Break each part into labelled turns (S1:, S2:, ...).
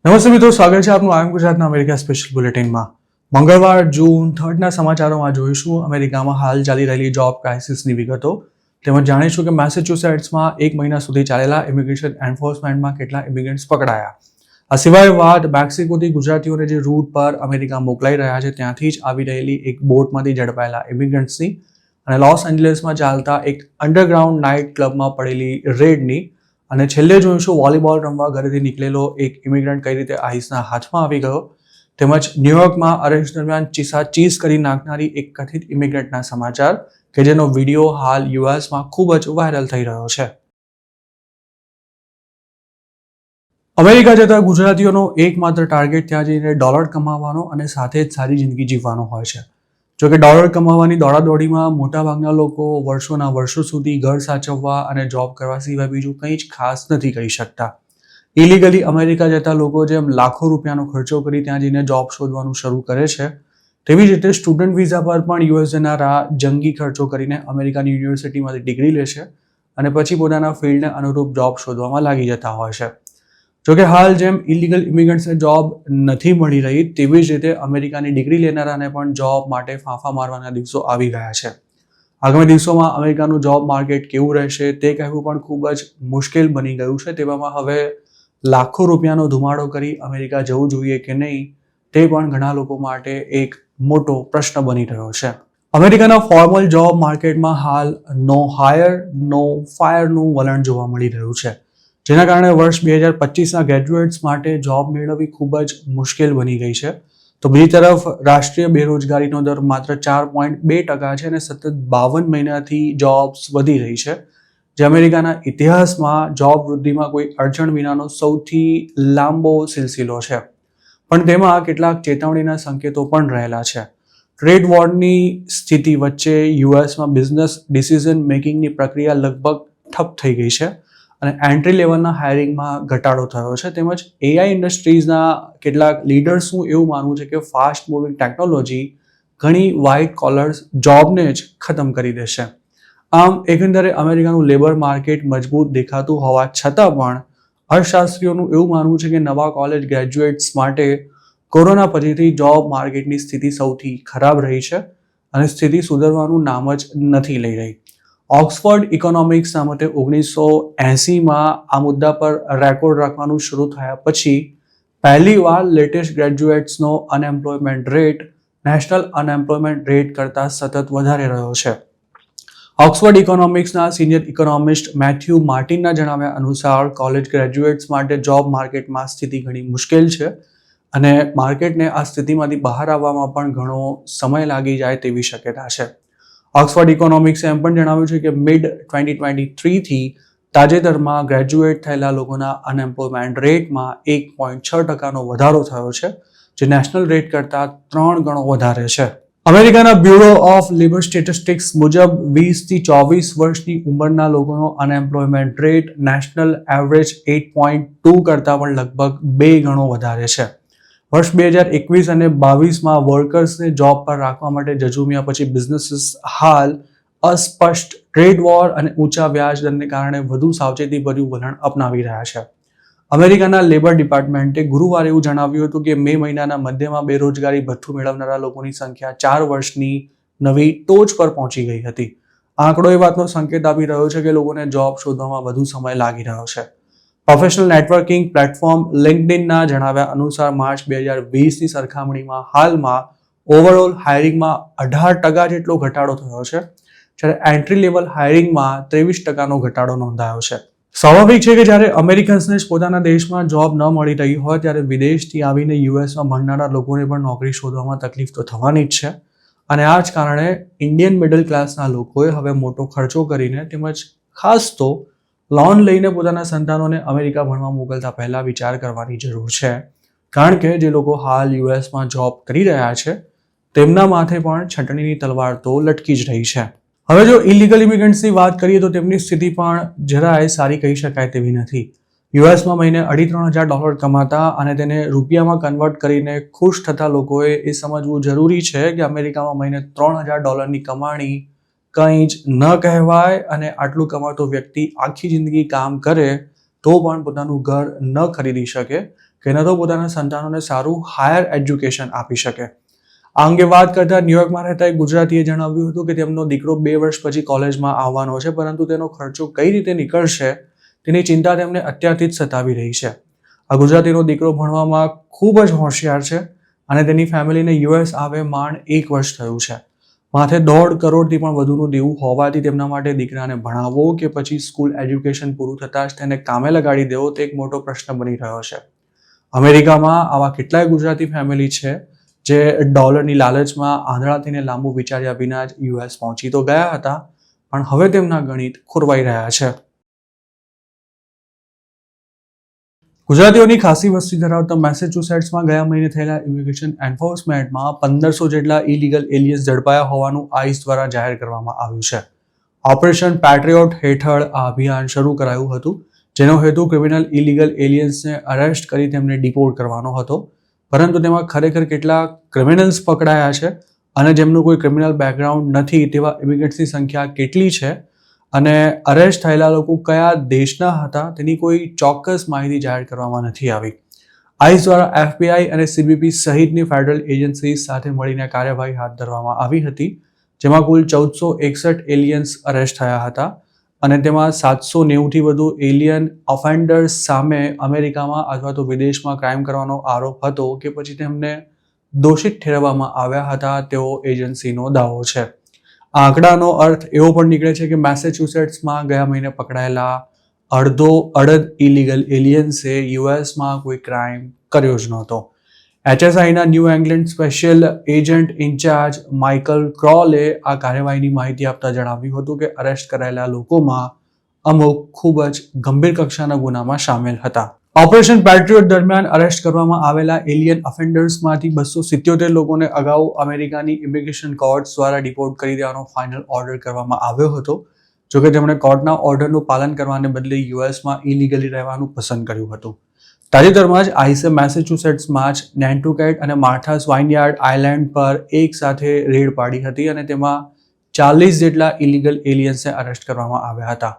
S1: નમસ્તે મિત્રો, સ્વાગત છે આપનું આયમ ગુજરાતના અમેરિકા સ્પેશિયલ બુલેટિનમાં। મંગળવાર જૂન 3ના સમાચારોમાં જોઈશું અમેરિકામાં હાલ ચાલી રહેલી જોબ ક્રાઇસિસની વિગતો, તેમજ જાણીશું કે મેસેચ્યુસેટ્સમાં 1 મહિના સુધી ચાલેલા ઇમિગ્રેશન એન્ફોર્સમેન્ટમાં કેટલા ઇમિગ્રન્ટ્સ પકડાયા। આ સિવાય વાત મેક્સિકોથી ગુજરાતીઓને જે રૂટ પર અમેરિકા મોકલાઈ રહ્યા છે ત્યાંથી જ આવી રહેલી એક બોટમાંથી ઝડપાયેલા ઇમિગ્રન્ટ્સની અને લોસ એન્જલસમાં ચાલતા એક અંડરગ્રાઉન્ડ નાઇટ ક્લબમાં પડેલી રેડની અને છેલ્લે જોઈશું વોલીબોલ રમવા ઘરેથી નીકળેલો એક ઇમિગ્રન્ટ કઈ રીતે આઈસના હાથમાં આવી ગયો, તેમજ ન્યુયોર્કમાં અરેસ્ટ દરમિયાન ચીસ કરી નાખનારી એક કથિત ઇમિગ્રન્ટના સમાચાર કે જેનો વિડીયો હાલ યુએસમાં ખૂબ જ વાયરલ થઈ રહ્યો છે। અમેરિકા જતા ગુજરાતીઓનો એકમાત્ર ટાર્ગેટ ત્યાં જઈને ડોલર કમાવાનો અને સાથે જ સારી જિંદગી જીવવાનો હોય છે। જોકે ડોલર કમાવાની દોડાદોડીમાં મોટાભાગના લોકો વર્ષોના વર્ષો સુધી ઘર સાચવવા અને જોબ કરવા સિવાય બીજું કંઈ જ ખાસ નથી કરી શકતા। ઇલીગલી અમેરિકા જતા લોકો જેમ લાખો રૂપિયાનો ખર્ચો કરી ત્યાં જઈને જોબ શોધવાનું શરૂ કરે છે, તેવી જ રીતે સ્ટુડન્ટ વિઝા પર પણ યુએસ જનારા જંગી ખર્ચો કરીને અમેરિકાની યુનિવર્સિટીમાંથી ડિગ્રી લે છે અને પછી પોતાના ફિલ્ડને અનુરૂપ જોબ શોધવામાં લાગી જતા હોય છે। જોકે હાલ જેમ ઇલીગલ ઇમિગ્રન્ટ્સને જોબ નથી મળી રહી, તેવી જ રીતે અમેરિકાની ડિગ્રી લેનારાને પણ જોબ માટે ફાંફા મારવાના દિવસો આવી ગયા છે। આગામી દિવસોમાં અમેરિકાનું જોબ માર્કેટ કેવું રહેશે તે કહેવું પણ ખૂબ જ મુશ્કેલ બની ગયું છે। તેવામાં હવે લાખો રૂપિયાનો ધુમાડો કરી અમેરિકા જવું જોઈએ કે નહીં તે પણ ઘણા લોકો માટે એક મોટો પ્રશ્ન બની રહ્યો છે। અમેરિકાના ફોર્મલ જોબ માર્કેટમાં હાલ નો હાયર નો ફાયરનું વલણ જોવા મળી રહ્યું છે, જેના કારણે વર્ષ 2025ના ગ્રેજ્યુએટ્સ માટે જોબ મેળવવી ખૂબ જ મુશ્કેલ બની ગઈ છે। તો બીજી તરફ રાષ્ટ્રીય બેરોજગારીનો દર માત્ર 4.2% છે અને સતત 52 મહિનાથી જોબ્સ વધી રહી છે, જે અમેરિકાના ઇતિહાસમાં જોબ વૃદ્ધિમાં કોઈ અડચણ વિનાનો સૌથી લાંબો સિલસિલો છે। પણ તેમાં કેટલાક ચેતવણીના સંકેતો પણ રહેલા છે। ટ્રેડ વોરની સ્થિતિ વચ્ચે યુએસમાં બિઝનેસ ડિસિઝન મેકિંગની પ્રક્રિયા લગભગ ઠપ થઈ ગઈ છે અને એન્ટ્રી લેવલના હાયરિંગમાં ઘટાડો થયો છે, તેમજ એઆઈ ઇન્ડસ્ટ્રીઝના કેટલાક લીડર્સનું એવું માનવું છે કે ફાસ્ટ મૂવિંગ ટેકનોલોજી ઘણી વ્હાઇટ કોલર્સ જોબને જ ખતમ કરી દેશે। આમ એકંદરે અમેરિકાનું લેબર માર્કેટ મજબૂત દેખાતું હોવા છતાં પણ અર્થશાસ્ત્રીઓનું એવું માનવું છે કે નવા કોલેજ ગ્રેજ્યુએટ્સ માટે કોરોના પછીથી જોબ માર્કેટની સ્થિતિ સૌથી ખરાબ રહી છે અને સ્થિતિ સુધરવાનું નામ જ નથી લઈ રહી। ઓક્સફર્ડ ઇકોનોમિક્સના મતે 1980માં આ મુદ્દા પર રેકોર્ડ રાખવાનું શરૂ થયા પછી પહેલીવાર લેટેસ્ટ ગ્રેજ્યુએટ્સનો unemployment rate national unemployment rate કરતાં સતત વધારે રહ્યો છે। ઓક્સફર્ડ ઇકોનોમિક્સના સિનિયર ઇકોનોમિસ્ટ મેથ્યુ માર્ટિનના જણાવ્યા અનુસાર કોલેજ ગ્રેજ્યુએટ્સ માટે જોબ માર્કેટમાં સ્થિતિ ઘણી મુશ્કેલ છે અને માર્કેટને આ સ્થિતિમાંથી બહાર આવવામાં પણ ઘણો સમય લાગી જાય તેવી શક્યતા છે। ઓક્સફર્ડ ઇકોનોમિક્સે એમ પણ જણાવ્યું છે કે મિડ 2023થી તાજેતરમાં ગ્રેજ્યુએટ થયેલા લોકોના અનએમ્પ્લોયમેન્ટ રેટમાં 1.6%નો વધારો થયો છે, જે નેશનલ રેટ કરતાં 3 ગણો વધારે છે। અમેરિકાના બ્યુરો ઓફ લેબર સ્ટેટિસ્ટિક્સ મુજબ 20 થી 24 વર્ષની ઉંમરના લોકોનો અનએમ્પ્લોયમેન્ટ રેટ નેશનલ એવરેજ 8.2 કરતાં પણ લગભગ 2 ગણો વધારે છે। વર્ષ 2021 અને 22માં વર્કર્સને જોબ પર રાખવા માટે જજુમ્યા પછી બિઝનેસીસ હાલ અસ્પષ્ટ ટ્રેડ વોર અને ઊંચા વ્યાજ દરને કારણે વધુ સાવચેતીભર્યું વલણ અપનાવી રહ્યા છે। અમેરિકાના લેબર ડિપાર્ટમેન્ટે ગુરુવારે એવું જણાવ્યું હતું કે મે મહિનાના મધ્યમાં બેરોજગારી ભથ્થું મેળવનારા લોકોની સંખ્યા 4 વર્ષની નવી ટોચ પર પહોંચી ગઈ હતી। આંકડો એ વાતનો સંકેત આપી રહ્યો છે કે લોકોને જોબ શોધવામાં વધુ સમય લાગી રહ્યો છે। પ્રોફેશનલ નેટવર્કિંગ પ્લેટફોર્મ લિંક્ડઇનના જણાવ્યા અનુસાર માર્ચ 2020ની સરખામણીમાં હાલમાં ઓવરઓલ હાયરિંગમાં 18% જેટલો ઘટાડો થયો છે, જ્યારે એન્ટ્રી લેવલ હાયરિંગમાં 23%નો ઘટાડો નોંધાયો છે। સ્વાભાવિક છે કે જ્યારે અમેરિકન્સને જ પોતાના દેશમાં જોબ ન મળી રહી હોય ત્યારે વિદેશથી આવીને યુએસમાં ભણનારા લોકોને પણ નોકરી શોધવામાં તકલીફ તો થવાની જ છે અને આ જ કારણે ઇન્ડિયન મિડલ ક્લાસના લોકોએ હવે મોટો ખર્ચો કરીને તેમજ ખાસ તો લોન લઈને પોતાના સંતાનોને અમેરિકા ભણવા મોકલતા પહેલા વિચાર કરવાની જરૂર છે, કારણ કે જે લોકો હાલ યુએસમાં જોબ કરી રહ્યા છે તેમના માથે પણ છટણીની તલવાર તો લટકી જ રહી છે। હવે જો ઇલીગલ ઇમિગ્રન્ટ્સની વાત કરીએ તો તેમની સ્થિતિ પણ જરાય સારી કહી શકાય તેવી નથી। યુએસમાં મહિને $2,500 કમાતા અને તેને રૂપિયામાં કન્વર્ટ કરીને ખુશ થતા લોકોએ એ સમજવું જરૂરી છે કે અમેરિકામાં મહિને $3,000ની કમાણી કંઈ જ ન કહેવાય અને આટલું કમાતો વ્યક્તિ આખી જિંદગી કામ કરે તો પણ પોતાનું ઘર ન ખરીદી શકે, કે ન તો પોતાના સંતાનોને સારું હાયર એજ્યુકેશન આપી શકે. આ અંગે વાત કરતા ન્યુયોર્કમાં રહેતા એક ગુજરાતીએ જણાવ્યું હતું કે તેમનો દીકરો 2 વર્ષ પછી કોલેજમાં આવવાનો છે, પરંતુ તેનો ખર્ચો કઈ રીતે નીકળશે તેની ચિંતા તેમને અત્યારથી જ સતાવી રહી છે. આ ગુજરાતીનો દીકરો ભણવામાં ખૂબ જ હોશિયાર છે અને તેની ફેમિલીને યુએસ આવે માંડ 1 વર્ષ થયું છે. માથે 1.5 કરોડથી પણ વધુનું દેવું હોવાથી તેમના માટે દીકરાને ભણાવવો કે પછી સ્કૂલ એજ્યુકેશન પૂરું થતાં જ તેને કામે લગાડી દેવો તે એક મોટો પ્રશ્ન બની રહ્યો છે. અમેરિકામાં આવા કેટલાય ગુજરાતી ફેમિલી છે જે ડોલરની લાલચમાં આંધળાથીને લાંબુ વિચાર્યા વિના જ યુએસ પહોંચી તો ગયા હતા, પણ હવે તેમના ગણિત ખોરવાઈ રહ્યા છે. ગુજરાતીઓની ખાસી વસ્તી ધરાવતા મેસેચ્યુસેટ્સમાં ગયા મહિને થયેલા ઇમિગ્રેશન એન્ફોર્સમેન્ટમાં 1500 જેટલા ઇલીગલ એલિયન્સ ઝડપાયા હોવાનું આઈસ દ્વારા જાહેર કરવામાં આવ્યું છે. ઓપરેશન પેટ્રિયોટ હેઠળ આ અભિયાન શરૂ કરાયું હતું, જેનો હેતુ ક્રિમિનલ ઇલીગલ એલિયન્સને અરેસ્ટ કરી તેમને ડિપોર્ટ કરવાનો હતો. પરંતુ તેમાં ખરેખર કેટલા ક્રિમિનલ્સ પકડાયા છે અને જેમનું કોઈ ક્રિમિનલ બેકગ્રાઉન્ડ નથી તેવા ઇમિગ્રન્ટ્સની સંખ્યા કેટલી છે અને અરેસ્ટ થયેલા લોકો કયા દેશના હતા તેની કોઈ ચોક્કસ માહિતી જાહેર કરવામાં નથી આવી. આઈસ દ્વારા FBI અને CBP સહિતની ફેડરલ એજન્સી સાથે મળીને કાર્યવાહી હાથ ધરવામાં આવી હતી, જેમાં કુલ 1461 એલિયન્સ અરેસ્ટ થયા હતા અને તેમાં 790થી વધુ એલિયન ઓફેન્ડર્સ સામે અમેરિકામાં અથવા તો વિદેશમાં ક્રાઇમ કરવાનો આરોપ હતો કે પછી તેમને દોષિત ઠેરવવામાં આવ્યા હતા તેવો એજન્સીનો દાવો છે. આ આંકડાનો અર્થ એવો પણ નીકળે છે કે મેસેચ્યુસેટ્સમાં ગયા મહિને પકડાયેલા અડધ ઇલીગલ એલિયન્સે યુએસમાં કોઈ ક્રાઇમ કર્યો જ નહોતો. HSIના New England special agent in charge Michael ક્રોલે આ કાર્યવાહીની માહિતી આપતા જણાવ્યું હતું કે અરેસ્ટ કરાયેલા લોકોમાં અમુક ખૂબ જ ગંભીર કક્ષાના ગુનામાં સામેલ હતા. ઓપરેશન પેટ્રિયોટ દરમિયાન અરેસ્ટ કરવામાં આવેલા એલિયન ઓફેન્ડર્સમાંથી 277 લોકોને અગાઉ અમેરિકાની ઇમિગ્રેશન કોર્ટ્સ દ્વારા ડિપોર્ટ કરી દેવાનો ફાઇનલ ઓર્ડર કરવામાં આવ્યો હતો. જોકે તેમણે કોર્ટના ઓર્ડરનું પાલન કરવાને બદલે યુએસમાં ઇલીગલી રહેવાનું પસંદ કર્યું હતું. તાજેતરમાં જ આઈસે મેસેચ્યુસેટ્સમાં જ નેન્ટુકેટ અને માર્થાસ વાઇનયાર્ડ આઇલેન્ડ પર એક સાથે રેડ પાડી હતી અને તેમાં 40 જેટલા ઇલીગલ એલિયન્સને અરેસ્ટ કરવામાં આવ્યા હતા.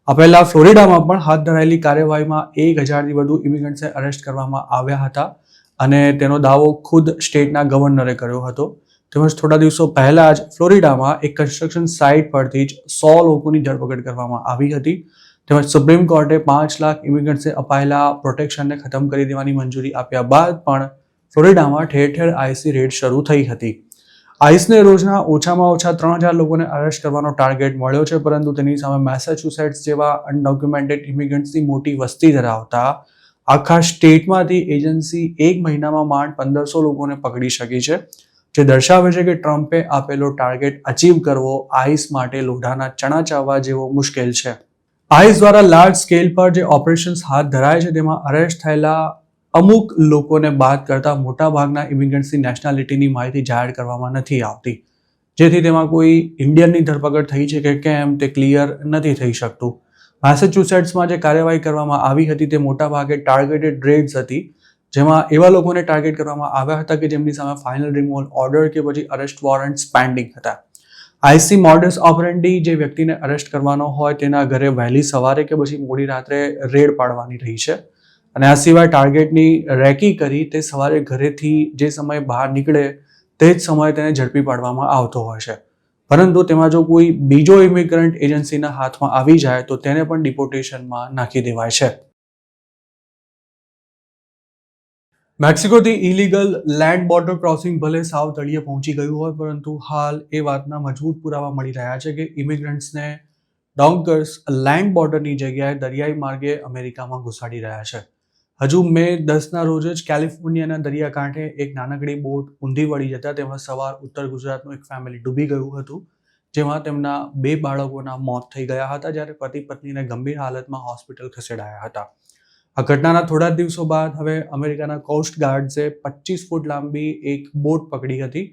S1: આ પહેલા ફ્લોરિડામાં પણ હાથ ધરાયેલી કાર્યવાહીમાં 1000થી વધુ ઇમિગ્રન્ટ્સને અરેસ્ટ કરવામાં આવ્યા હતા અને તેનો દાવો ખુદ સ્ટેટના ગવર્નરે કર્યો હતો. તેમજ થોડા દિવસો પહેલા જ ફ્લોરિડામાં એક કન્સ્ટ્રક્શન સાઇટ પરથી જ 100 લોકોની ધરપકડ કરવામાં આવી હતી. તેમજ સુપ્રીમ કોર્ટે 5 લાખ ઇમિગ્રન્ટ્સને અપાયેલા પ્રોટેક્શનને ખતમ કરી દેવાની મંજૂરી આપ્યા બાદ પણ ફ્લોરિડામાં ઠેર ઠેર આઈસી રેડ શરૂ થઈ હતી. આઈસને રોજના ઓછામાં ઓછા 3000 લોકોને અરેસ્ટ કરવાનો ટાર્ગેટ મળ્યો છે, પરંતુ તેની સામે મેસેચ્યુસેટ્સ જેવા અનડોક્યુમેન્ટેડ ઇમિગ્રન્ટ્સની મોટી વસ્તી ધરાવતા આખા સ્ટેટમાંથી એજન્સી એક મહિનામાં માંડ 1500 લોકોને પકડી શકી છે, જે દર્શાવે છે કે ટ્રમ્પે આપેલો ટાર્ગેટ અચીવ કરવો આઈસ માટે લોઢાના ચણા ચાવવા જેવો મુશ્કેલ છે. આઈસ દ્વારા લાર્જ સ્કેલ પર જે ઓપરેશન્સ હાથ ધરાય છે તેમાં અરેસ્ટ થયેલા અમુક લોકોને બાદ કરતા મોટાભાગના ઇમિગ્રન્ટ્સની નેશનાલિટીની માહિતી જાહેર કરવામાં નથી આવતી, જેથી તેમાં કોઈ ઇન્ડિયનની ધરપકડ થઈ છે કે કેમ તે ક્લિયર નથી થઈ શકતું. મેસેચ્યુસેટ્સમાં જે કાર્યવાહી કરવામાં આવી હતી તે મોટાભાગે ટાર્ગેટેડ રેડ્સ હતી, જેમાં એવા લોકોને ટાર્ગેટ કરવામાં આવ્યા હતા કે જેમની સામે ફાઇનલ રિમૂવલ ઓર્ડર કે પછી અરેસ્ટ વોરંટ્સ પેન્ડિંગ હતા. આઈસી મોડસ ઓપરેન્ડી જે વ્યક્તિને અરેસ્ટ કરવાનો હોય તેના ઘરે વહેલી સવારે કે પછી મોડી રાત્રે રેડ પાડવાની રહી છે અને આ સિવાય ટાર્ગેટની રેકી કરી તે સવારે ઘરેથી જે સમયે બહાર નીકળે તે જ સમયે તેને ઝડપી પાડવામાં આવતો હોય છે. પરંતુ તેમાં જો કોઈ બીજો ઇમિગ્રન્ટ એજન્સીના હાથમાં આવી જાય તો તેને પણ ડિપોર્ટેશનમાં નાખી દેવાય છે. મેક્સિકોથી ઇલીગલ લેન્ડ બોર્ડર ક્રોસિંગ ભલે સાવ તળિયે પહોંચી ગયું હોય, પરંતુ હાલ એ વાતના મજબૂત પુરાવા મળી રહ્યા છે કે ઇમિગ્રન્ટ્સને ડોંકર્સ લેન્ડ બોર્ડરની જગ્યાએ દરિયાઈ માર્ગે અમેરિકામાં ઘુસાડી રહ્યા છે. હજુ મે 10ના રોજ જ કેલિફોર્નિયાના દરિયાકાંઠે એક નાનકડી બોટ ઊંધી વળી જતા તેમાં સવાર ઉત્તર ગુજરાતનું એક ફેમિલી ડૂબી ગયું હતું, જેમાં તેમના 2 બાળકોના મોત થઈ ગયા હતા, જ્યારે પતિ પત્નીને ગંભીર હાલતમાં હોસ્પિટલ ખસેડાયા હતા. આ ઘટનાના થોડા દિવસો બાદ હવે અમેરિકાના કોસ્ટ ગાર્ડ્સે 25 ફૂટ લાંબી એક બોટ પકડી હતી,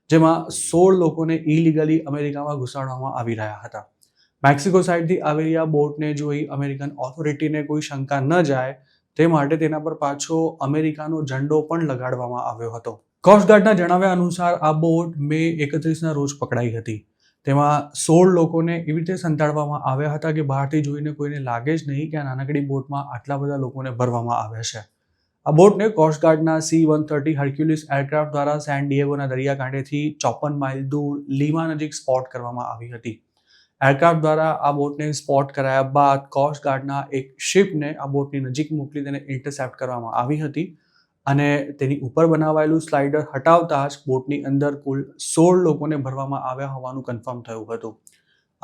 S1: જેમાં 16 લોકોને ઇલીગલી અમેરિકામાં ઘુસાડવામાં આવી રહ્યા હતા. મેક્સિકો સાઇડથી આવેલી આ બોટને જોઈ અમેરિકન ઓથોરિટીને કોઈ શંકા ન જાય તે માટે તેના પર પાછો અમેરિકાનો ઝંડો પણ લગાડવામાં આવ્યો હતો. કોસ્ટ ગાર્ડના જણાવ્યા અનુસાર આ બોટ મે 31ના રોજ પકડાઈ હતી. તેમાં 16 લોકોને એવી રીતે સંતાડવામાં આવ્યા હતા કે બહારથી જોઈને કોઈને લાગે જ નહીં કે આ નાનકડી બોટમાં આટલા બધા લોકોને ભરવામાં આવ્યા છે. આ બોટને કોસ્ટગાર્ડના C-130 હર્ક્યુલિસ એરક્રાફ્ટ દ્વારા સેન ડિએગોના દરિયાકાંઠેથી 54 માઇલ દૂર લીમા નજીક સ્પોટ કરવામાં આવી હતી. એરક્રાફ્ટ દ્વારા આ બોટને સ્પોટ કરાયા બાદ કોસ્ટગાર્ડના એક શિપને આ બોટની નજીક મોકલી તેને ઇન્ટરસેપ્ટ કરવામાં આવી હતી અને તેની ઉપર બનાવાયેલું સ્લાઇડર હટાવતા જ બોટની અંદર કુલ 16 લોકોને ભરવામાં આવ્યા હોવાનું કન્ફર્મ થયું હતું.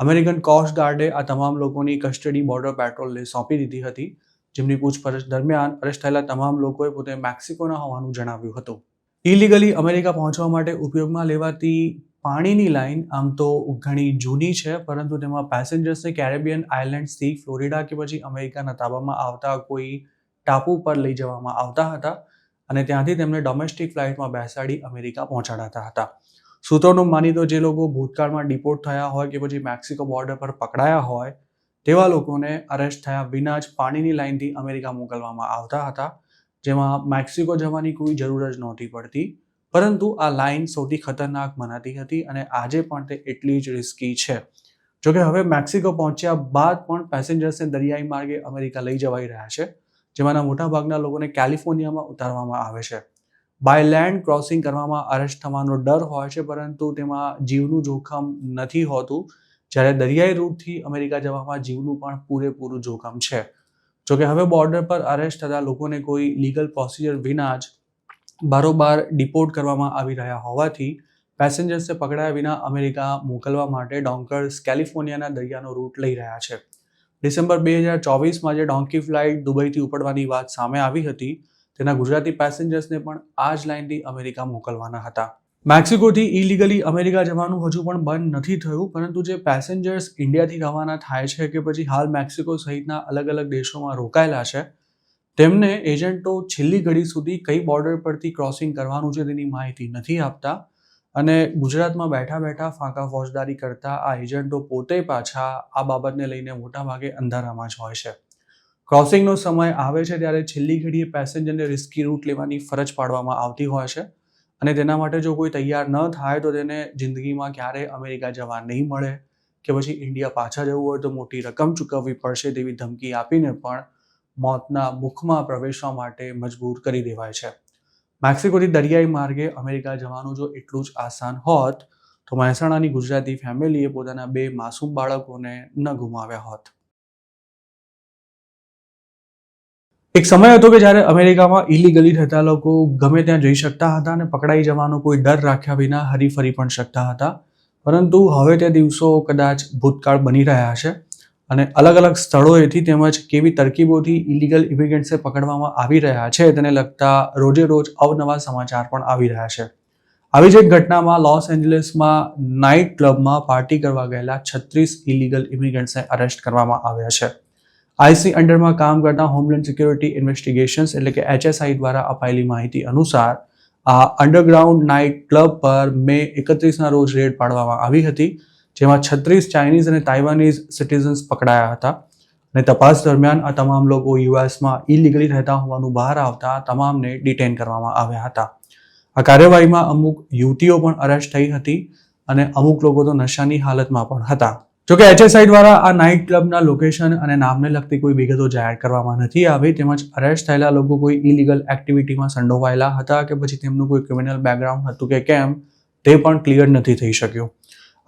S1: અમેરિકન કોસ્ટગાર્ડે આ તમામ લોકોની કસ્ટડી બોર્ડર પેટ્રોલને સોંપી દીધી હતી, જેમની પૂછપરછ દરમિયાન અરેસ્ટ થયેલા તમામ લોકોએ પોતે મેક્સિકોના હોવાનું જણાવ્યું હતું. ઇલીગલી અમેરિકા પહોંચવા માટે ઉપયોગમાં લેવાતી પાણીની લાઇન આમ તો ઘણી જૂની છે, પરંતુ તેમાં પેસેન્જર્સને કેરેબિયન આઇલેન્ડ્સથી ફ્લોરિડા કે પછી અમેરિકાના તાબામાં આવતા કોઈ ટાપુ પર લઈ જવામાં આવતા હતા અને ત્યાંથી તેમને ડોમેસ્ટિક ફ્લાઇટમાં બેસાડી અમેરિકા પહોંચાડાતા હતા. સૂત્રોનું માની તો જે લોકો ભૂતકાળમાં ડિપોર્ટ થયા હોય કે પછી મેક્સિકો બોર્ડર પર પકડાયા હોય તેવા લોકોને અરેસ્ટ થયા વિના જ પાણીની લાઇનથી અમેરિકા મોકલવામાં આવતા હતા, જેમાં મેક્સિકો જવાની કોઈ જરૂર જ નહોતી પડતી. પરંતુ આ લાઇન સૌથી ખતરનાક મનાતી હતી અને આજે પણ તે એટલી જ રિસ્કી છે. જોકે હવે મેક્સિકો પહોંચ્યા બાદ પણ પેસેન્જર્સને દરિયાઈ માર્ગે અમેરિકા લઈ જવાઈ રહ્યા છે, જેમાંના મોટાભાગના લોકોને કેલિફોર્નિયામાં ઉતારવામાં આવે છે. બાય લેન્ડ ક્રોસિંગ કરવામાં અરેસ્ટ થવાનો ડર હોય છે, પરંતુ તેમાં જીવનું જોખમ નથી હોતું, જ્યારે દરિયાઈ રૂટથી અમેરિકા જવામાં જીવનું પણ પૂરેપૂરું જોખમ છે. જોકે હવે બોર્ડર પર અરેસ્ટ થતા લોકોને કોઈ લીગલ પ્રોસિજર વિના જ બારોબાર ડિપોર્ટ કરવામાં આવી રહ્યા હોવાથી પેસેન્જર્સને પકડાયા વિના અમેરિકા મોકલવા માટે ડોન્કર્સ કેલિફોર્નિયાના દરિયાનો રૂટ લઈ રહ્યા છે. ડિસેમ્બર 2024માં જે ડોન્કી ફ્લાઇટ દુબઈથી ઉપડવાની વાત સામે આવી હતી, તેના ગુજરાતી પેસેન્જર્સને પણ આ જ લાઇનથી અમેરિકા મોકલવાના હતા. મેક્સિકોથી ઇલીગલી અમેરિકા જવાનું હજુ પણ બંધ નથી થયું, પરંતુ જે પેસેન્જર્સ ઇન્ડિયાથી રવાના થાય છે કે પછી હાલ મેક્સિકો સહિતના અલગ અલગ દેશોમાં રોકાયેલા છે, તેમને એજન્ટો છેલ્લી ઘડી સુધી કઈ બોર્ડર પરથી ક્રોસિંગ કરવાનું છે તેની માહિતી નથી આપતા અને ગુજરાતમાં બેઠા બેઠા ફાંકા ફોજદારી કરતા આ એજન્ટો પોતે પાછા આ બાબતને લઈને મોટાભાગે અંધારામાં જ હોય છે. ક્રોસિંગનો સમય આવે છે ત્યારે છેલ્લી ઘડીએ પેસેન્જરને રિસ્કી રૂટ લેવાની ફરજ પાડવામાં આવતી હોય છે અને તેના માટે જો કોઈ તૈયાર ન થાય તો તેને જિંદગીમાં ક્યારેય અમેરિકા જવા નહીં મળે કે પછી ઇન્ડિયા પાછા જવું હોય તો મોટી રકમ ચૂકવવી પડશે તેવી ધમકી આપીને પણ મોતના મુખમાં પ્રવેશવા માટે મજબૂર કરી દેવાય છે. મેક્સિકોથી દરિયાઈ માર્ગે અમેરિકા જવાનું જો એટલું જ આસાન હોત તો મહેસાણાની ગુજરાતી ફેમિલીએ પોતાના 2 માસૂમ બાળકોને ન ગુમાવ્યા હોત. એક સમય હતો કે જ્યારે અમેરિકામાં ઇલીગલી થતા લોકો ગમે ત્યાં જઈ શકતા હતા અને પકડાઈ જવાનો કોઈ ડર રાખ્યા વિના હરીફરી પણ શકતા હતા, પરંતુ હવે તે દિવસો કદાચ ભૂતકાળ બની રહ્યા છે અને અલગ અલગ સ્થળોએથી તેમજ કેવી તરકીબોથી ઇલીગલ ઇમિગ્રન્ટ્સને પકડવામાં આવી રહ્યા છે તેને લગતા રોજે રોજ અવનવા સમાચાર પણ આવી રહ્યા છે. આવી જ એક ઘટનામાં લોસ એન્જલસમાં નાઇટ ક્લબમાં પાર્ટી કરવા ગયેલા 36 ઇલીગલ ઇમિગ્રન્ટ્સને અરેસ્ટ કરવામાં આવ્યા છે. આઈસી અંડરમાં કામ કરતા હોમલેન્ડ સિક્યોરિટી ઇન્વેસ્ટિગેશન્સ એટલે કે HSI દ્વારા અપાયેલી માહિતી અનુસાર આ અંડરગ્રાઉન્ડ નાઇટ ક્લબ પર મે 31ના રોજ રેડ પાડવામાં આવી હતી, જેમાં 36 ચાઇનીઝ અને તાઇવાનીઝ સિટીઝન્સ પકડાયા હતા અને તપાસ દરમિયાન આ તમામ લોકો યુએસમાં ઇલીગલી રહેતા હોવાનું બહાર આવતા તમામને ડિટેન કરવામાં આવ્યા હતા. આ કાર્યવાહીમાં અમુક યુવતીઓ પણ અરેસ્ટ થઈ હતી અને અમુક લોકો તો નશાની હાલતમાં પણ હતા. જોકે HSI દ્વારા આ નાઇટ ક્લબના લોકેશન અને નામને લગતી કોઈ વિગતો જાહેર કરવામાં નથી આવી, તેમજ અરેસ્ટ થયેલા લોકો કોઈ ઇલીગલ એક્ટિવિટીમાં સંડોવાયેલા હતા કે પછી તેમનું કોઈ ક્રિમિનલ બેકગ્રાઉન્ડ હતું કે કેમ તે પણ ક્લિયર નથી થઈ શક્યું.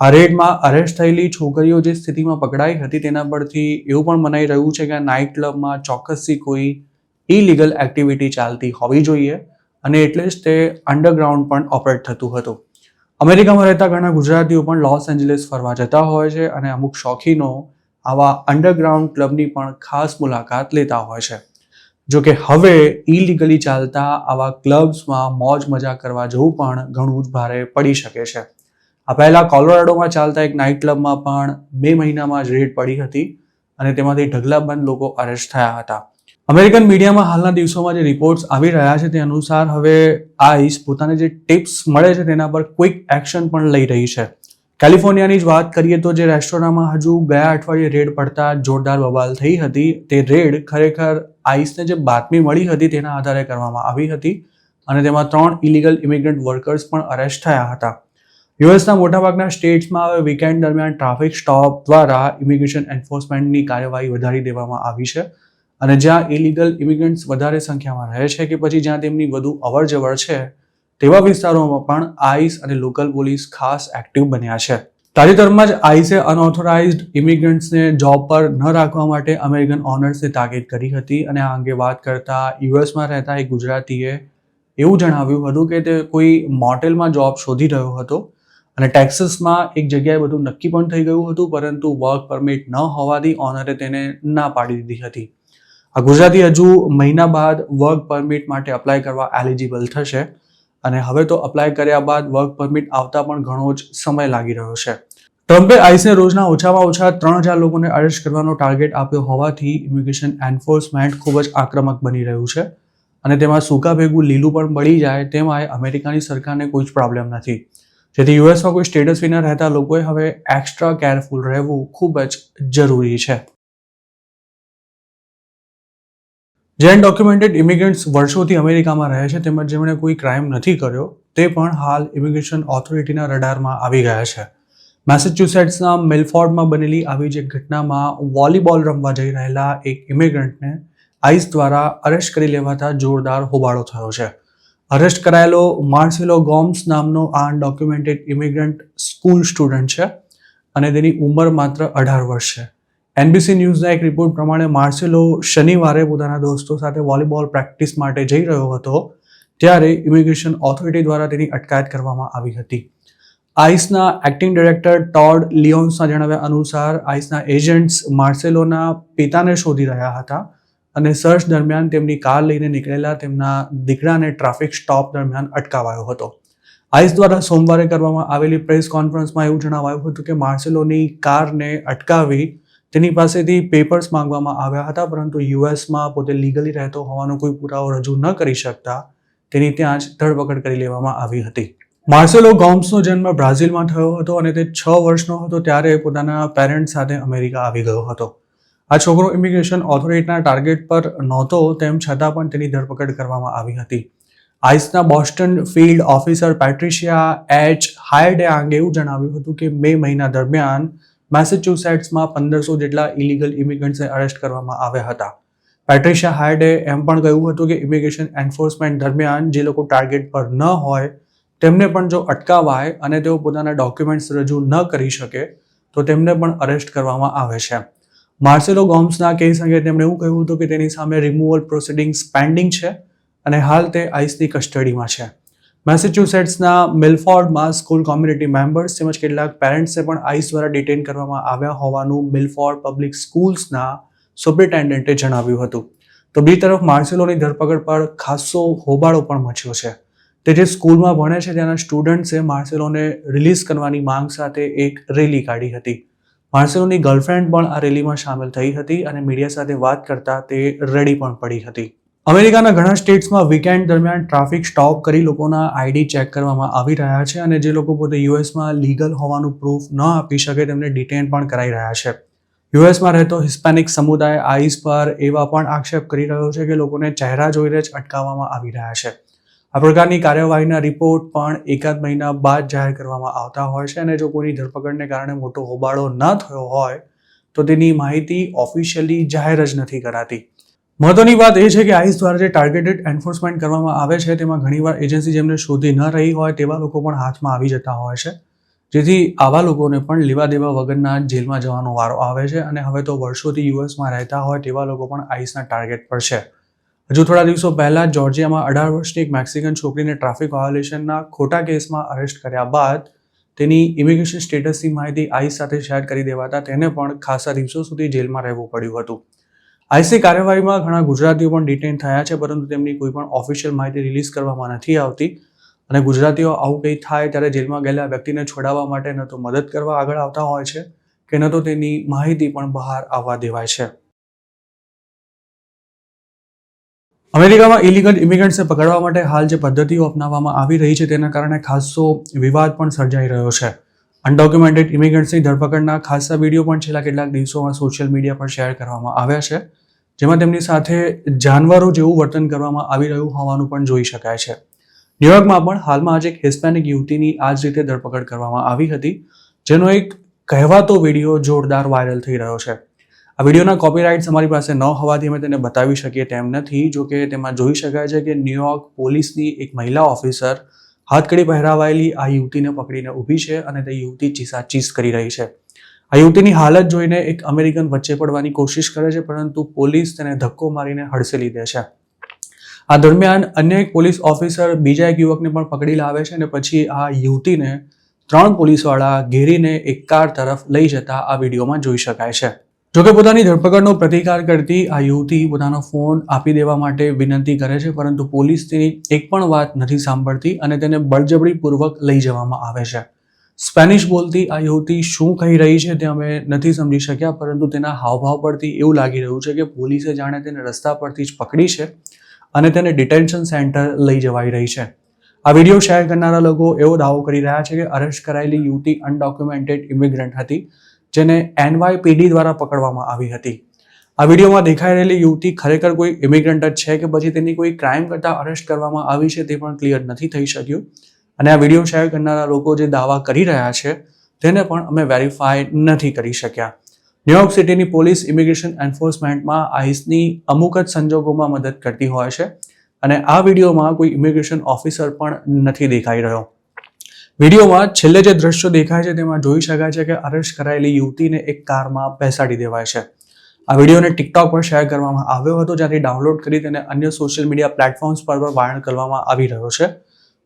S1: આ રેડમાં અરેસ્ટ થયેલી છોકરીઓ જે સ્થિતિમાં પકડાઈ હતી તેના પરથી એવું પણ મનાઈ રહ્યું છે કે આ નાઇટ ક્લબમાં ચોક્કસથી કોઈ ઇલીગલ એક્ટિવિટી ચાલતી હોવી જોઈએ અને એટલે જ તે અંડરગ્રાઉન્ડ પણ ઓપરેટ થતું હતું. અમેરિકામાં રહેતા ઘણા ગુજરાતીઓ પણ લોસ એન્જલસ ફરવા જતા હોય છે અને અમુક શોખીનો આવા અંડરગ્રાઉન્ડ ક્લબની પણ ખાસ મુલાકાત લેતા હોય છે. જોકે હવે ઇલીગલી ચાલતા આવા ક્લબ્સમાં મોજ મજા કરવા જવું પણ ઘણું જ ભારે પડી શકે છે. આ પહેલા કોલોરાડોમાં ચાલતા એક નાઇટ ક્લબમાં પણ મે મહિનામાં જ રેડ પડી હતી અને તેમાંથી ઢગલાબંધ લોકો અરેસ્ટ થયા હતા. અમેરિકન મીડિયામાં હાલના દિવસોમાં જે રિપોર્ટ્સ આવી રહ્યા છે તે અનુસાર હવે આઈસ પોતાને જે ટિપ્સ મળે છે તેના પર ક્વિક એક્શન પણ લઈ રહી છે. કેલિફોર્નિયાની જ વાત કરીએ તો જે રેસ્ટોરન્ટમાં હજુ ગયા અઠવાડિયે રેડ પડતા જોરદાર બબાલ થઈ હતી, તે રેડ ખરેખર આઈસને જે બાતમી મળી હતી તેના આધારે કરવામાં આવી હતી અને તેમાં 3 ઇલીગલ ઇમિગ્રન્ટ વર્કર્સ પણ અરેસ્ટ થયા હતા. યુએસના મોટાભાગના સ્ટેટ્સમાં હવે વીકેન્ડ દરમિયાન ટ્રાફિક સ્ટોપ દ્વારા ઇમિગ્રેશન એન્ફોર્સમેન્ટની કાર્યવાહી વધારી દેવામાં આવી છે અને જ્યાં ઇલીગલ ઇમિગ્રન્ટ્સ વધારે સંખ્યામાં રહે છે કે પછી જ્યાં તેમની વધુ અવરજવર છે તેવા વિસ્તારોમાં પણ આઈસ અને લોકલ પોલીસ ખાસ એક્ટિવ બન્યા છે. તાજેતરમાં જ આઈસે અનઓથોરાઇઝ્ડ ઇમિગ્રન્ટ્સને જોબ પર ન રાખવા માટે અમેરિકન ઓનર્સને તાકીદ કરી હતી અને આ અંગે વાત કરતા યુએસમાં રહેતા એક ગુજરાતીએ એવું જણાવ્યું હતું કે તે કોઈ મોટેલમાં જોબ શોધી રહ્યો હતો અને ટેક્સાસમાં એક જગ્યાએ બધું નક્કી પણ થઈ ગયું હતું, પરંતુ વર્ક પરમિટ ન હોવાથી ઓનરે તેને ના પાડી દીધી હતી. આ ગુજરાતી હજુ મહિના બાદ વર્ક પરમિટ માટે અપ્લાય કરવા એલિજિબલ થશે અને હવે તો અપ્લાય કર્યા બાદ વર્ક પરમિટ આવતા પણ ઘણો જ સમય લાગી રહ્યો છે. ટ્રમ્પે આઈસને રોજના ઓછામાં ઓછા 3000 લોકોને અરેસ્ટ કરવાનો ટાર્ગેટ આપ્યો હોવાથી ઇમિગ્રેશન એન્ફોર્સમેન્ટ ખૂબ જ આક્રમક બની રહ્યું છે અને તેમાં સૂકા ભેગું લીલું પણ પડી જાય તેમાં અમેરિકાની સરકારને કોઈ જ પ્રોબ્લેમ નથી. જેથી યુએસમાં કોઈ સ્ટેટસ વિના રહેતા લોકોએ હવે એક્સ્ટ્રા કેરફુલ રહેવું ખૂબ જ જરૂરી છે. જે અનડોક્યુમેન્ટેડ ઇમિગ્રન્ટ્સ વર્ષોથી અમેરિકામાં રહે છે તેમજ જેમણે કોઈ ક્રાઇમ નથી કર્યો તે પણ હાલ ઇમિગ્રેશન ઓથોરિટીના રડારમાં આવી ગયા છે. મેસેચ્યુસેટ્સના મિલફોર્ડમાં બનેલી આવી જ એક ઘટનામાં વોલીબોલ રમવા જઈ રહેલા એક ઇમિગ્રન્ટને આઈસ દ્વારા અરેસ્ટ કરી લેવાતા જોરદાર હોબાળો થયો છે. અરેસ્ટ કરાયેલો માર્સેલો ગોમ્સ નામનો આ અનડોક્યુમેન્ટેડ ઇમિગ્રન્ટ સ્કૂલ સ્ટુડન્ટ છે અને તેની ઉંમર માત્ર 18 વર્ષ છે. એનબીસી ન્યૂઝના એક રિપોર્ટ પ્રમાણે માર્સેલો શનિવારે પોતાના દોસ્તો સાથે વોલીબોલ પ્રેક્ટિસ માટે જઈ રહ્યો હતો ત્યારે ઇમિગ્રેશન ઓથોરિટી દ્વારા તેની અટકાયત કરવામાં આવી હતી. આઈસના એક્ટિંગ ડાયરેક્ટર ટોડ લિયોન્સના જણાવ્યા અનુસાર આઈસના એજન્ટ્સ માર્સેલોના પિતાને શોધી રહ્યા હતા અને સર્ચ દરમિયાન તેમની કાર લઈને નીકળેલા તેમના દીકરાને ટ્રાફિક સ્ટોપ દરમિયાન અટકાવાયો હતો. આઈસ દ્વારા સોમવારે કરવામાં આવેલી પ્રેસ કોન્ફરન્સમાં એવું જણાવાયું હતું કે માર્સેલોની કારને અટકાવી તેની પાસેથી પેપર્સ માંગવામાં આવ્યા હતા, પરંતુ યુએસમાં પોતે લીગલી રહેતો હોવાનો કોઈ પુરાવો રજૂ ન કરી શકતા તેની ત્યાં જ ધરપકડ કરી લેવામાં આવી હતી. માર્સેલો ગોમ્સનો જન્મ બ્રાઝિલમાં થયો હતો અને તે 6 વર્ષનો હતો ત્યારે પોતાના પેરેન્ટ્સ સાથે અમેરિકા આવી ગયો હતો. આ છોકરો ઇમિગ્રેશન ઓથોરિટીના ટાર્ગેટ પર નહોતો તેમ છતાં પણ તેની ધરપકડ કરવામાં આવી હતી. આઈસના બોસ્ટન ફિલ્ડ ઓફિસર પેટ્રિશિયા એચ હાયર્ડે આ અંગે એવું જણાવ્યું હતું કે મે મહિના દરમિયાન મેસેચ્યુસેટ્સમાં 1500 જેટલા ઇલીગલ ઇમિગ્રન્ટ્સને અરેસ્ટ કરવામાં આવ્યા હતા. પેટ્રિશિયા હાયર્ડે એમ પણ કહ્યું હતું કે ઇમિગ્રેશન એન્ફોર્સમેન્ટ દરમિયાન જે લોકો ટાર્ગેટ પર ન હોય તેમને પણ જો અટકાવાય અને તેઓ પોતાના ડોક્યુમેન્ટ્સ રજૂ ન કરી શકે તો તેમને પણ અરેસ્ટ કરવામાં આવે છે. માર્સેલો ગોમ્સના કેસ અંગે તેમણે એવું કહ્યું હતું કે તેની સામે રિમૂવલ પ્રોસિડિંગ્સ પેન્ડિંગ છે અને હાલ તે આઈસની કસ્ટડીમાં છે. મેસેચ્યુસેટ્સના મિલફોર્ડમાં સ્કૂલ કોમ્યુનિટી મેમ્બર્સ તેમજ કેટલાક પેરેન્ટ્સને પણ આઈસ દ્વારા ડિટેન કરવામાં આવ્યા હોવાનું મિલફોર્ડ પબ્લિક સ્કૂલ્સના સુપ્રિન્ટેન્ડન્ટે જણાવ્યું હતું. તો બીજી તરફ માર્સેલોની ધરપકડ પર ખાસો હોબાળો પણ મચ્યો છે. તે જે સ્કૂલમાં ભણે છે ત્યાંના સ્ટુડન્ટ્સે માર્સેલોને રિલીઝ કરવાની માંગ સાથે એક રેલી કાઢી હતી. માર્સેલોની ગર્લફ્રેન્ડ પણ આ રેલીમાં સામેલ થઈ હતી અને મીડિયા સાથે વાત કરતા તે રડી પણ પડી હતી. અમેરિકાના ઘણા સ્ટેટ્સમાં વીકેન્ડ દરમિયાન ટ્રાફિક સ્ટોપ કરી લોકોના આઈડી ચેક કરવામાં આવી રહ્યા છે અને જે લોકો પોતે યુએસમાં લીગલ હોવાનું પ્રૂફ ન આપી શકે તેમને ડિટેન પણ કરાઈ રહ્યા છે. યુએસમાં રહેતો હિસ્પેનિક સમુદાય આઈસ પર એવા પણ આક્ષેપ કરી રહ્યો છે કે લોકોને ચહેરા જોઈને જ અટકાવવામાં આવી રહ્યા છે. આ પ્રકારની કાર્યવાહીના રિપોર્ટ પણ એકાદ મહિના બાદ જાહેર કરવામાં આવતા હોય છે અને જો કોઈની ધરપકડને કારણે મોટો હોબાળો ન થયો હોય તો તેની માહિતી ઓફિશિયલી જાહેર જ નથી કરાતી. મહત્વની વાત એ છે કે આઈસ દ્વારા જે ટાર્ગેટેડ એન્ફોર્સમેન્ટ કરવામાં આવે છે તેમાં ઘણીવાર એજન્સી જેમને શોધી ન રહી હોય તેવા લોકો પણ હાથમાં આવી જતા હોય છે, જેથી આવા લોકોને પણ લેવા દેવા વગરના જેલમાં જવાનો વારો આવે છે અને હવે તો વર્ષોથી યુએસમાં રહેતા હોય તેવા લોકો પણ આઈસના ટાર્ગેટ પર છે. હજુ થોડા દિવસો પહેલા જોર્જિયામાં 18 વર્ષની એક મેક્સિકન છોકરીને ટ્રાફિક વાયોલેશનના ખોટા કેસમાં અરેસ્ટ કર્યા બાદ તેની ઇમિગ્રેશન સ્ટેટસની માહિતી આઈસ સાથે શેર કરી દેવાતા તેને પણ ખાસા દિવસો સુધી જેલમાં રહેવું પડ્યું હતું. આઈસની કાર્યવાહીમાં ઘણા ગુજરાતીઓ પણ ડિટેન થયા છે, પરંતુ તેમની કોઈ પણ ઓફિશિયલ માહિતી રિલીઝ કરવામાં નથી આવતી અને ગુજરાતીઓ આવું કંઈ થાય ત્યારે જેલમાં ગયેલા વ્યક્તિને છોડાવવા માટે ન તો મદદ કરવા આગળ આવતા હોય છે કે ન તો તેની માહિતી પણ બહાર આવવા દેવાય છે. અમેરિકામાં ઇલીગલ ઇમિગ્રન્ટ્સને પકડવા માટે હાલ જે પદ્ધતિઓ અપનાવવામાં આવી રહી છે તેના કારણે ખાસો વિવાદ પણ સર્જાઈ રહ્યો છે. અનડોક્યુમેન્ટેડ ઇમિગ્રન્ટ્સની ધરપકડના ખાસા વિડીયો પણ છેલ્લા કેટલાક દિવસોમાં સોશિયલ મીડિયા પર શેર કરવામાં આવ્યા છે, જેમાં તેમની સાથે જાનવરો જેવું વર્તન કરવામાં આવી રહ્યું હોવાનું પણ જોઈ શકાય છે. ન્યુયોર્કમાં પણ હાલમાં આજે એક હિસ્પેનિક યુવતીની આ જ રીતે ધરપકડ કરવામાં આવી હતી, જેનો એક કહેવાતો વિડીયો જોરદાર વાયરલ થઈ રહ્યો છે. આ વિડીયોના કોપીરાઇટ્સ અમારી પાસે ન હોવાથી અમે તેને બતાવી શકીએ તેમ નથી. જો કે તેમાં જોઈ શકાય છે કે ન્યુયોર્ક પોલીસની એક મહિલા ઓફિસર હાથકડી પહેરાવાયેલી આ યુવતીને પકડીને ઊભી છે અને તે યુવતી ચીસાચીસ કરી રહી છે. આ યુવતીની હાલત જોઈને એક અમેરિકન વચ્ચે પડવાની કોશિશ કરે છે, પરંતુ પોલીસ તેને ધક્કો મારીને હડસેલી દે છે. આ દરમિયાન અન્ય એક પોલીસ ઓફિસર બીજા એક યુવકને પણ પકડી લાવે છે અને પછી આ યુવતીને 3 પોલીસવાળા ઘેરીને એક કાર તરફ લઈ જતા આ વિડીયોમાં જોઈ શકાય છે. જોકે પોતાની ધરપકડનો પ્રતિકાર કરતી આ યુવતી પોતાનો ફોન આપી દેવા માટે વિનંતી કરે છે, પરંતુ પોલીસ તેની એક પણ વાત નથી સાંભળતી અને તેને બળજબરીપૂર્વક લઈ જવામાં આવે છે. સ્પેનિશ બોલતી આ યુવતી શું કહી રહી છે તે અમે નથી સમજી શક્યા, પરંતુ તેના હાવભાવ પરથી એવું લાગી રહ્યું છે કે પોલીસે જાણે તેને રસ્તા પરથી જ પકડી છે અને તેને ડિટેન્શન સેન્ટર લઈ જવાઈ રહી છે. આ વિડીયો શેર કરનારા લોકો એવો દાવો કરી રહ્યા છે કે અરેસ્ટ કરાયેલી યુવતી અનડોક્યુમેન્ટેડ ઇમિગ્રન્ટ હતી, જેને NYPD દ્વારા પકડવામાં આવી હતી. આ વિડીયોમાં દેખાઈ રહેલી યુવતી ખરેખર કોઈ ઇમિગ્રન્ટ જ છે કે પછી તેની કોઈ ક્રાઇમ કરતા અરેસ્ટ કરવામાં આવી છે તે પણ ક્લિયર નથી થઈ શક્યું. અને આ વિડીયો શેર કરનારા લોકો જે દાવા કરી રહ્યા છે તેને પણ અમે વેરીફાઈ નથી કરી શક્યા. ન્યુયોર્ક સિટીની પોલીસ ઇમિગ્રેશન એન્ફોર્સમેન્ટમાં આઈસની અમુક જ સંજોગોમાં મદદ કરતી હોય છે અને આ વિડીયોમાં કોઈ ઇમિગ્રેશન ઓફિસર પણ નથી દેખાઈ રહ્યો. વિડીયોમાં છેલ્લે જે દ્રશ્યો દેખાય છે તેમાં જોઈ શકાય છે કે અરેસ્ટ કરાયેલી યુવતીને એક કારમાં બેસાડી દેવાય છે. આ વિડીયોને ટિકટોક પર શેર કરવામાં આવ્યો હતો, જ્યાંથી ડાઉનલોડ કરી તેને અન્ય સોશિયલ મીડિયા પ્લેટફોર્મ્સ પર વાયરલ કરવામાં આવી રહ્યો છે.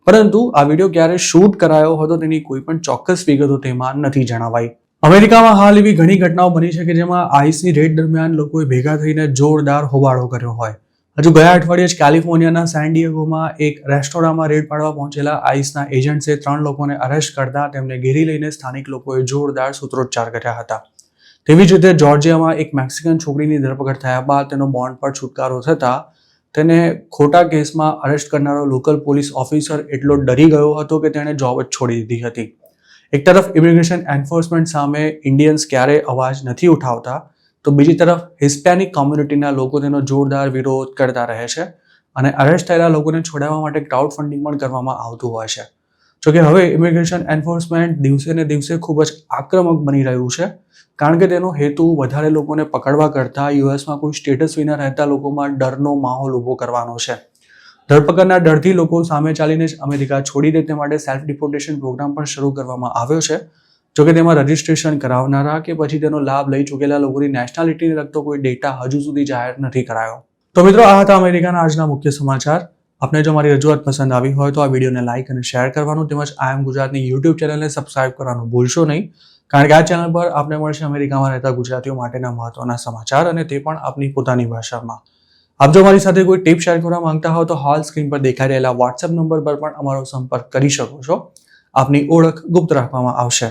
S1: પરંતુ આ વિડીયો ક્યારે શૂટ કરાયો હતો તેની કોઈ પણ ચોક્કસ વિગતો તેમાં નથી જણાવાઈ. અમેરિકામાં હાલ એવી ઘણી ઘટનાઓ બની છે કે જેમાં આઈસની રેડ દરમિયાન લોકોએ ભેગા થઈને જોરદાર હોબાળો કર્યો હોય. હજુ ગયા અઠવાડિયે જ કેલિફોર્નિયાના સેન ડિએગોમાં એક રેસ્ટોરાંમાં રેડ પાડવા પહોંચેલા આઈસના એજન્ટ્સે 3 લોકોને અરેસ્ટ કરતા તેમને ઘેરી લઈને સ્થાનિક લોકોએ જોરદાર સૂત્રોચ્ચાર કર્યા હતા. તેવી જ રીતે જોર્જિયામાં એક મેક્સિકન છોકરીની ધરપકડ થયા બાદ તેનો બોન્ડ પર છુટકારો થતા તેને ખોટા કેસમાં અરેસ્ટ કરનારો લોકલ પોલીસ ઓફિસર એટલો ડરી ગયો હતો કે તેણે જોબ જ છોડી દીધી હતી. એક તરફ ઇમિગ્રેશન એન્ફોર્સમેન્ટ સામે ઇન્ડિયન્સ ક્યારેય અવાજ નથી ઉઠાવતા, તો બીજી તરફ હિસ્પેનિક કોમ્યુનિટીના લોકો તેનો જોરદાર વિરોધ કરતા રહે છે અને અરેસ્ટ થયેલા લોકોને છોડાવવા માટે ક્રાઉડ ફંડિંગ પણ કરવામાં આવતું હોય છે. જોકે હવે ઇમિગ્રેશન એન્ફોર્સમેન્ટ દિવસે ને દિવસે ખૂબ જ આક્રમક બની રહ્યું છે, કારણ કે તેનો હેતુ વધારે લોકોને પકડવા કરતાં યુએસમાં કોઈ સ્ટેટસ વિના રહેતા લોકોમાં ડરનો માહોલ ઊભો કરવાનો છે. ધરપકડના ડરથી લોકો સામે ચાલીને જ અમેરિકા છોડી દે તે માટે સેલ્ફ ડિપોર્ટેશન પ્રોગ્રામ પણ શરૂ કરવામાં આવ્યો છે. જોકે તેમાં રજિસ્ટ્રેશન કરાવનારા કે પછી તેનો લાભ લઈ ચૂકેલા લોકોની નેશનાલિટીને લગતો કોઈ ડેટા હજુ સુધી જાહેર નથી કરાયો. તો મિત્રો, આ હતા અમેરિકાના આજના મુખ્ય સમાચાર. આપને જો મારી રજૂઆત પસંદ આવી હોય તો આ વિડીયોને લાઇક અને શેર કરવાનું તેમજ IM ગુજરાતની YouTube ચેનલને સબસ્ક્રાઇબ કરવાનું ભૂલશો નહીં, કારણ કે આ ચેનલ પર આપને મળશે અમેરિકામાં રહેતા ગુજરાતીઓ માટેના મહત્વના સમાચાર અને તે પણ આપની પોતાની ભાષામાં. આપ જો મારી સાથે કોઈ ટિપ શેર કરવા માંગતા હો તો હાલ સ્ક્રીન પર દેખાઈ રહેલા WhatsApp નંબર પર પણ અમારો સંપર્ક કરી શકો છો. આપની ઓળખ ગુપ્ત રાખવામાં આવશે.